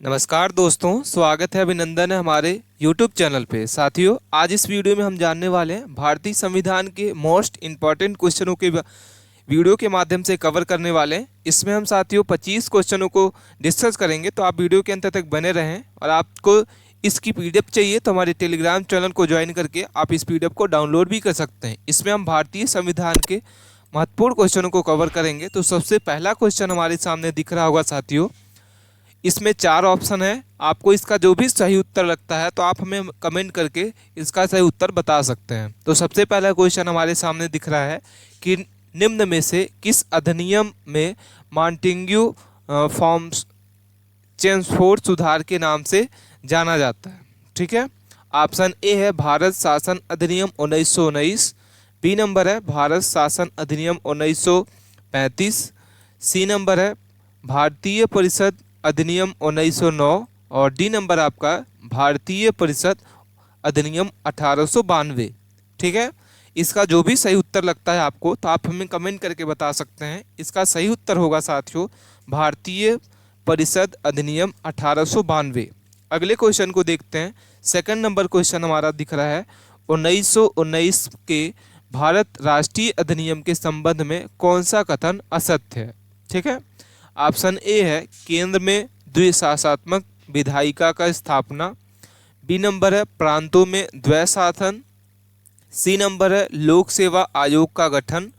नमस्कार दोस्तों, स्वागत है, अभिनंदन है हमारे YouTube चैनल पे। साथियों, आज इस वीडियो में हम जानने वाले हैं भारतीय संविधान के मोस्ट इम्पॉर्टेंट क्वेश्चनों के वीडियो के माध्यम से कवर करने वाले हैं। इसमें हम साथियों 25 क्वेश्चनों को डिस्कस करेंगे, तो आप वीडियो के अंत तक बने रहें। और आपको इसकी PDF चाहिए तो हमारे टेलीग्राम चैनल को ज्वाइन करके आप इस PDF को डाउनलोड भी कर सकते हैं। इसमें हम भारतीय संविधान के महत्वपूर्ण क्वेश्चनों को कवर करेंगे। तो सबसे पहला क्वेश्चन हमारे सामने दिख रहा होगा साथियों। इसमें 4 ऑप्शन है। आपको इसका जो भी सही उत्तर लगता है तो आप हमें कमेंट करके इसका सही उत्तर बता सकते हैं। तो सबसे पहला क्वेश्चन हमारे सामने दिख रहा है कि निम्न में से किस अधिनियम में मॉन्टेग्यू फॉर्म्स चेम्सफोर्ड सुधार के नाम से जाना जाता है? ठीक है, ऑप्शन ए है भारत शासन अधिनियम 1919, बी नंबर है भारत शासन अधिनियम 1935, सी नंबर है भारतीय परिषद अधिनियम 1909 और डी नंबर आपका भारतीय परिषद अधिनियम 1892। ठीक है, इसका जो भी सही उत्तर लगता है आपको तो आप हमें कमेंट करके बता सकते हैं। इसका सही उत्तर होगा साथियों भारतीय परिषद अधिनियम 1892। अगले क्वेश्चन को देखते हैं। सेकंड नंबर क्वेश्चन हमारा दिख रहा है 1919 के भारत राष्ट्रीय अधिनियम के संबंध में कौन सा कथन असत्य है? ठीक है, ऑप्शन ए है केंद्र में द्विशासनात्मक विधायिका का स्थापना, बी नंबर है प्रांतों में द्वै शासन, सी नंबर है लोक सेवा आयोग का गठन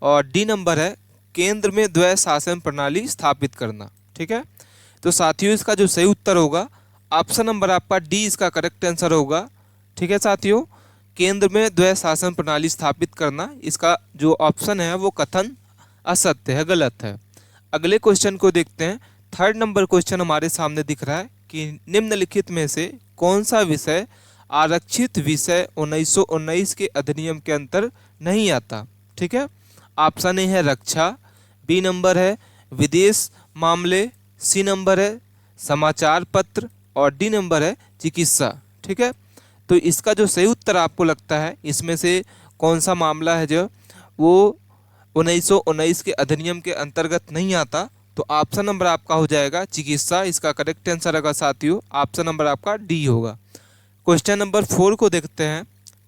और डी नंबर है केंद्र में द्वै शासन प्रणाली स्थापित करना। ठीक है, तो साथियों इसका जो सही उत्तर होगा ऑप्शन नंबर आपका डी इसका करेक्ट आंसर होगा। ठीक है साथियों, केंद्र में द्वै शासन प्रणाली स्थापित करना, इसका जो ऑप्शन है वो कथन असत्य है, गलत है। अगले क्वेश्चन को देखते हैं। थर्ड नंबर क्वेश्चन हमारे सामने दिख रहा है कि निम्नलिखित में से कौन सा विषय आरक्षित विषय 1919 के अधिनियम के अंतर नहीं आता? ठीक है, ऑप्शन ए है रक्षा, बी नंबर है विदेश मामले, सी नंबर है समाचार पत्र और डी नंबर है चिकित्सा। ठीक है, तो इसका जो सही उत्तर आपको लगता है इसमें से कौन सा मामला है जो वो 1919 के अधिनियम के अंतर्गत नहीं आता? तो ऑप्शन नंबर आपका हो जाएगा चिकित्सा। इसका करेक्ट आंसर होगा साथियों ऑप्शन नंबर आपका डी होगा। क्वेश्चन नंबर 4 को देखते हैं।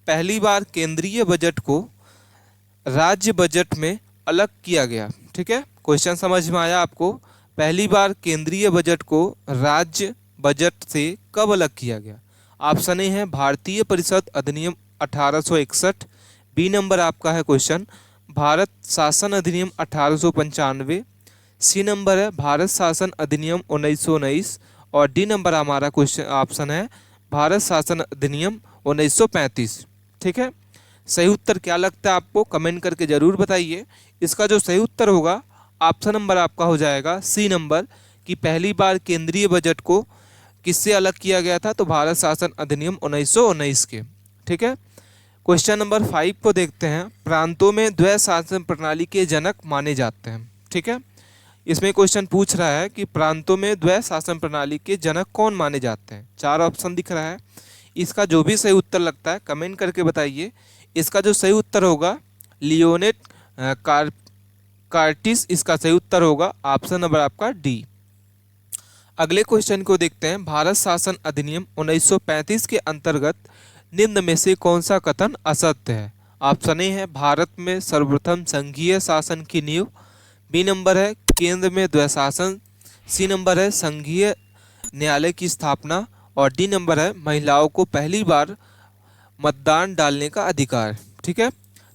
पहली बार केंद्रीय बजट को राज्य बजट में अलग किया गया। ठीक है, क्वेश्चन समझ में आया आपको? पहली बार केंद्रीय बजट को राज्य बजट से कब अलग किया गया? ऑप्शन ए है भारतीय परिषद अधिनियम 1861, बी नंबर आपका है क्वेश्चन भारत शासन अधिनियम 1895, सी नंबर है भारत शासन अधिनियम 1919 और डी नंबर हमारा क्वेश्चन ऑप्शन है भारत शासन अधिनियम 1935। ठीक है, सही उत्तर क्या लगता है आपको कमेंट करके ज़रूर बताइए। इसका जो सही उत्तर होगा ऑप्शन नंबर आपका हो जाएगा सी नंबर कि पहली बार केंद्रीय बजट को किससे अलग किया गया था? तो भारत शासन अधिनियम 1919 के। ठीक है, क्वेश्चन नंबर 5 को देखते हैं। प्रांतों में द्वै शासन प्रणाली के जनक माने जाते हैं। ठीक है, इसमें क्वेश्चन पूछ रहा है कि प्रांतों में द्वै शासन प्रणाली के जनक कौन माने जाते हैं? 4 ऑप्शन दिख रहा है। इसका जो भी सही उत्तर लगता है कमेंट करके बताइए। इसका जो सही उत्तर होगा लियोनेट कार्टिस, इसका सही उत्तर होगा ऑप्शन नंबर आपका डी। अगले क्वेश्चन को देखते हैं। भारत शासन अधिनियम 1935 के अंतर्गत निम्न में से कौन सा कथन असत्य है? ऑप्शन ए है भारत में सर्वप्रथम संघीय शासन की नींव, बी नंबर है केंद्र में द्वैशासन, सी नंबर है संघीय न्यायालय की स्थापना और डी नंबर है महिलाओं को पहली बार मतदान डालने का अधिकार। ठीक है,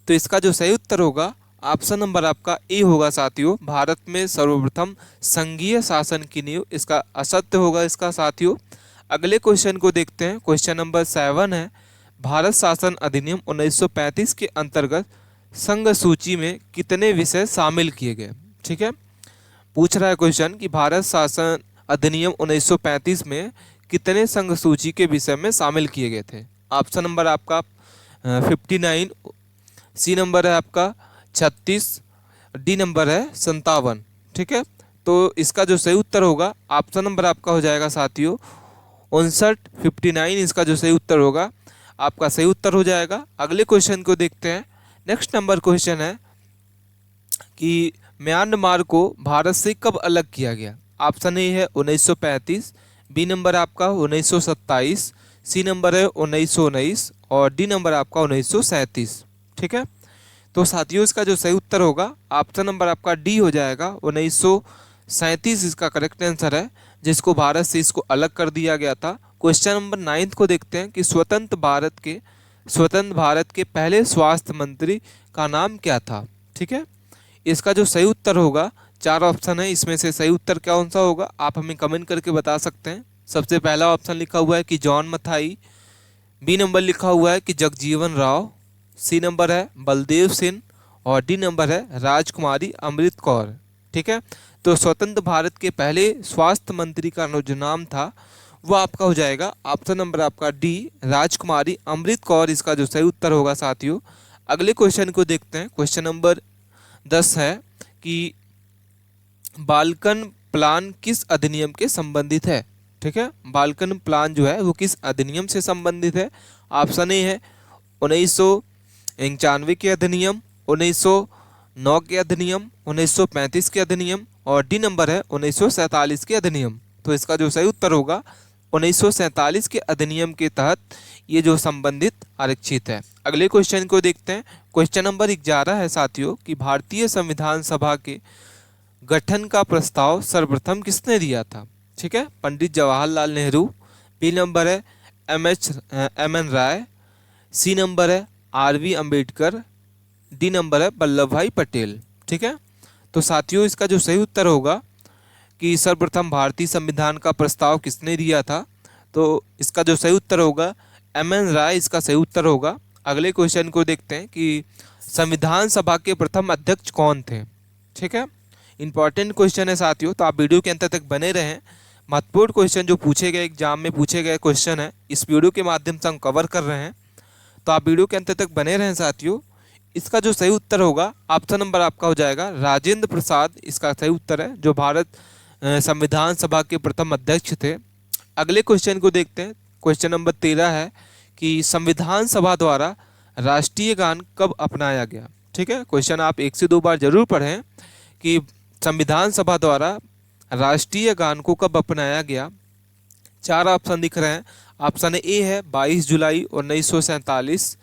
तो इसका जो सही उत्तर होगा ऑप्शन नंबर आपका ए होगा साथियों भारत में सर्वप्रथम संघीय शासन की नींव, इसका असत्य होगा इसका साथियों। अगले क्वेश्चन को देखते हैं। क्वेश्चन नंबर 7 है भारत शासन अधिनियम 1935 के अंतर्गत संघ सूची में कितने विषय शामिल किए गए? ठीक है, पूछ रहा है क्वेश्चन कि भारत शासन अधिनियम 1935 में कितने संघ सूची के विषय में शामिल किए गए थे? ऑप्शन नंबर आपका 59, सी नंबर है आपका 36, डी नंबर है 57। ठीक है, तो इसका जो सही उत्तर होगा ऑप्शन नंबर आपका हो जाएगा साथियों 59, 59 इसका जो सही उत्तर होगा आपका सही उत्तर हो जाएगा। अगले क्वेश्चन को देखते हैं। नेक्स्ट नंबर क्वेश्चन है कि म्यांमार को भारत से कब अलग किया गया? ऑप्शन ए है 1935, बी नंबर है आपका 1927, सी नंबर है 1919 और डी नंबर आपका 1937। ठीक है, तो साथियों इसका जो सही उत्तर होगा ऑप्शन नंबर आपका डी हो जाएगा, 1937 इसका करेक्ट आंसर है, जिसको भारत से इसको अलग कर दिया गया था। क्वेश्चन नंबर 9 को देखते हैं कि स्वतंत्र भारत के पहले स्वास्थ्य मंत्री का नाम क्या था। ठीक है, इसका जो सही उत्तर होगा, 4 ऑप्शन है, इसमें से सही उत्तर कौन सा होगा आप हमें कमेंट करके बता सकते हैं। सबसे पहला ऑप्शन लिखा हुआ है कि जॉन मथाई, बी नंबर लिखा हुआ है कि जगजीवन राव, सी नंबर है बलदेव सिंह और डी नंबर है राजकुमारी अमृत कौर। ठीक है, तो स्वतंत्र भारत के पहले स्वास्थ्य मंत्री का जो नाम था वो आपका हो जाएगा ऑप्शन नंबर आपका डी, राजकुमारी अमृत कौर इसका जो सही उत्तर होगा। साथियों अगले क्वेश्चन को देखते हैं। क्वेश्चन नंबर 10 है कि बालकन प्लान किस अधिनियम के संबंधित है। ठीक है, बालकन प्लान जो है वो किस अधिनियम से संबंधित है। ऑप्शन ए है 1991 के अधिनियम, 1909 के अधिनियम, 1935 के अधिनियम और डी नंबर है 1947 के अधिनियम। तो इसका जो सही उत्तर होगा 1947 के अधिनियम के तहत ये जो संबंधित आरक्षित है। अगले क्वेश्चन को देखते हैं। क्वेश्चन नंबर 11 है साथियों कि भारतीय संविधान सभा के गठन का प्रस्ताव सर्वप्रथम किसने दिया था। ठीक है, पंडित जवाहरलाल नेहरू, बी नंबर है एम एन राय, सी नंबर है आर.वी. अम्बेडकर, डी नंबर है वल्लभ भाई पटेल। ठीक है, तो साथियों इसका जो सही उत्तर होगा कि सर्वप्रथम भारतीय संविधान का प्रस्ताव किसने दिया था, तो इसका जो सही उत्तर होगा एम.एन. राय इसका सही उत्तर होगा। अगले क्वेश्चन को देखते हैं कि संविधान सभा के प्रथम अध्यक्ष कौन थे। ठीक है, इंपॉर्टेंट क्वेश्चन है साथियों, तो आप वीडियो के अंत तक बने रहें। महत्वपूर्ण क्वेश्चन जो पूछे गए एग्जाम में पूछे गए क्वेश्चन है इस वीडियो के माध्यम से हम कवर कर रहे हैं, तो आप वीडियो के अंत तक बने रहें साथियों। इसका जो सही उत्तर होगा ऑप्शन नंबर आपका हो जाएगा राजेंद्र प्रसाद, इसका सही उत्तर है, जो भारत संविधान सभा के प्रथम अध्यक्ष थे। अगले क्वेश्चन को देखते हैं। क्वेश्चन नंबर 13 है कि संविधान सभा द्वारा राष्ट्रीय गान कब अपनाया गया। ठीक है, क्वेश्चन आप 1 से 2 बार जरूर पढ़ें कि संविधान सभा द्वारा राष्ट्रीय गान को कब अपनाया गया। 4 ऑप्शन दिख रहे हैं। ऑप्शन ए है 22 जुलाई 1947,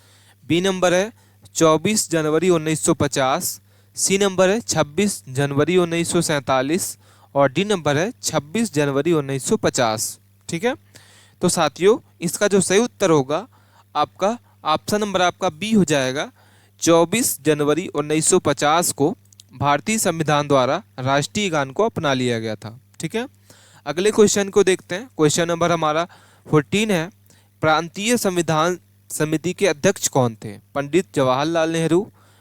बी नंबर है 24 जनवरी 1950, सी नंबर है 26 जनवरी 1947 और डी नंबर है 26 जनवरी 1950। ठीक है, तो साथियों इसका जो सही उत्तर होगा आपका ऑप्शन नंबर आपका बी हो जाएगा, 24 जनवरी 1950 को भारतीय संविधान द्वारा राष्ट्रीय गान को अपना लिया गया था। ठीक है, अगले क्वेश्चन को देखते हैं। क्वेश्चन नंबर हमारा 14 है, प्रांतीय संविधान समिति के अध्यक्ष कौन थे। पंडित जवाहरलाल नेहरू,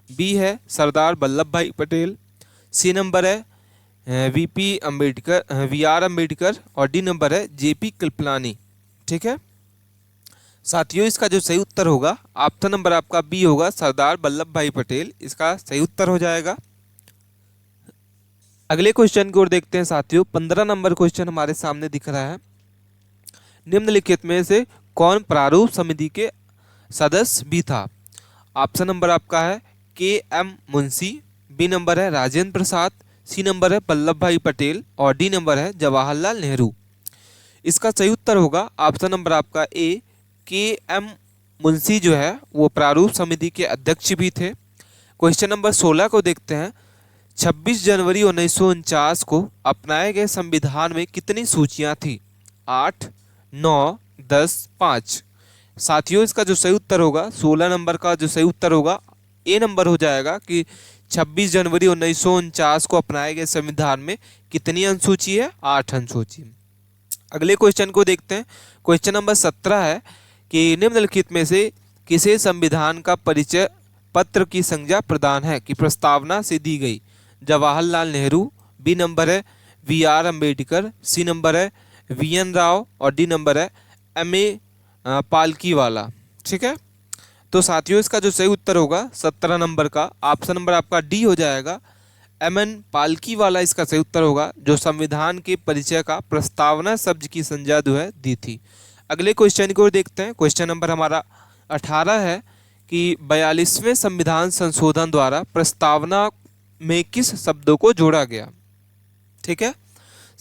बी है सरदार वल्लभ भाई पटेल, सी नंबर है वी आर अम्बेडकर और डी नंबर है जेपी कृपलानी। ठीक है, साथियों इसका जो सही उत्तर होगा ऑप्शन नंबर आपका बी होगा, सरदार वल्लभ भाई पटेल इसका सही उत्तर हो जाएगा। अगले क्वेश्चन की ओर देखते हैं साथियों। 15 नंबर क्वेश्चन हमारे सामने दिख रहा है, निम्नलिखित में से कौन प्रारूप समिति के सदस्य भी था। ऑप्शन नंबर आपका है के.एम. मुंशी, बी नंबर है राजेंद्र प्रसाद, सी नंबर है वल्लभ भाई पटेल और डी नंबर है जवाहरलाल नेहरू। इसका सही उत्तर होगा ऑप्शन नंबर आपका ए, के.एम. मुंशी जो है वो प्रारूप समिति के अध्यक्ष भी थे। क्वेश्चन नंबर 16 को देखते हैं। 26 जनवरी 1949 को अपनाए गए संविधान में कितनी सूचियां थी। 8, 9, 10, 5। साथियों इसका जो सही उत्तर होगा 16 नंबर का जो सही उत्तर होगा ए नंबर हो जाएगा कि 26 जनवरी 1949 को अपनाए गए संविधान में कितनी अनुसूची है, 8 अनुसूची। अगले क्वेश्चन को देखते हैं। क्वेश्चन नंबर 17 है कि निम्नलिखित में से किसे संविधान का परिचय पत्र की संज्ञा प्रदान है कि प्रस्तावना से दी गई। जवाहरलाल नेहरू, बी नंबर है V R Ambedkar, C number है वी.एन. राव और डी नंबर है एम.ए. पालकीवाला। ठीक है, तो साथियों इसका जो सही उत्तर होगा 17 नंबर का ऑप्शन नंबर आपका डी हो जाएगा, एम.एन. पालकीवाला इसका सही उत्तर होगा, जो संविधान के परिचय का प्रस्तावना शब्द की संज्ञा जो है दी थी। अगले क्वेश्चन को देखते हैं। क्वेश्चन नंबर हमारा 18 है कि 42वें संविधान संशोधन द्वारा प्रस्तावना में किस शब्दों को जोड़ा गया। ठीक है,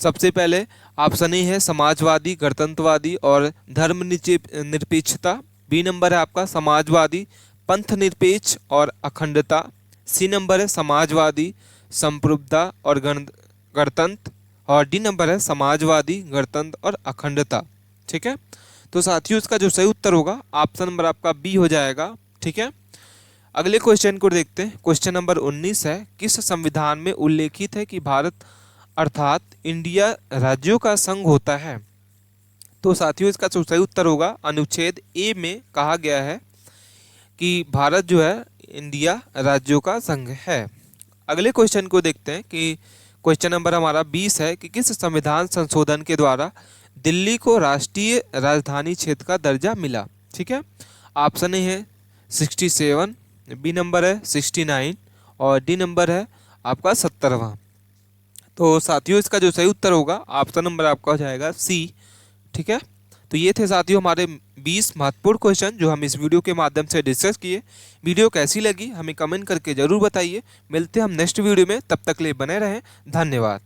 सबसे पहले ऑप्शन ए है समाजवादी, गणतंत्रवादी और निरपेक्षता। बी नंबर है आपका समाजवादी, पंथ निरपेक्ष और अखंडता। सी नंबर है समाजवादी, संप्रभुता और गणतंत्र। और डी नंबर है समाजवादी, गणतंत्र और अखंडता। ठीक है, तो साथियों इसका जो सही उत्तर होगा ऑप्शन नंबर आपका बी हो जाएगा। ठीक है, अगले क्वेश्चन को देखते हैं। क्वेश्चन नंबर 19 है, किस संविधान में उल्लेखित है कि भारत अर्थात इंडिया राज्यों का संघ होता है? तो साथियों इसका जो सही उत्तर होगा अनुच्छेद ए में कहा गया है कि भारत जो है इंडिया राज्यों का संघ है। अगले क्वेश्चन को देखते हैं कि क्वेश्चन नंबर हमारा 20 है कि किस संविधान संशोधन के द्वारा दिल्ली को राष्ट्रीय राजधानी क्षेत्र का दर्जा मिला? ठीक है, ऑप्शन ए है 67, बी नंबर है 69 और डी नंबर है आपका 70वां। तो साथियों इसका जो सही उत्तर होगा ऑप्शन नंबर आपका हो जाएगा सी। ठीक है, तो ये थे साथियों हमारे 20 महत्वपूर्ण क्वेश्चन जो हम इस वीडियो के माध्यम से डिस्कस किए। वीडियो कैसी लगी हमें कमेंट करके जरूर बताइए। मिलते हैं हम नेक्स्ट वीडियो में, तब तक के लिए बने रहें। धन्यवाद।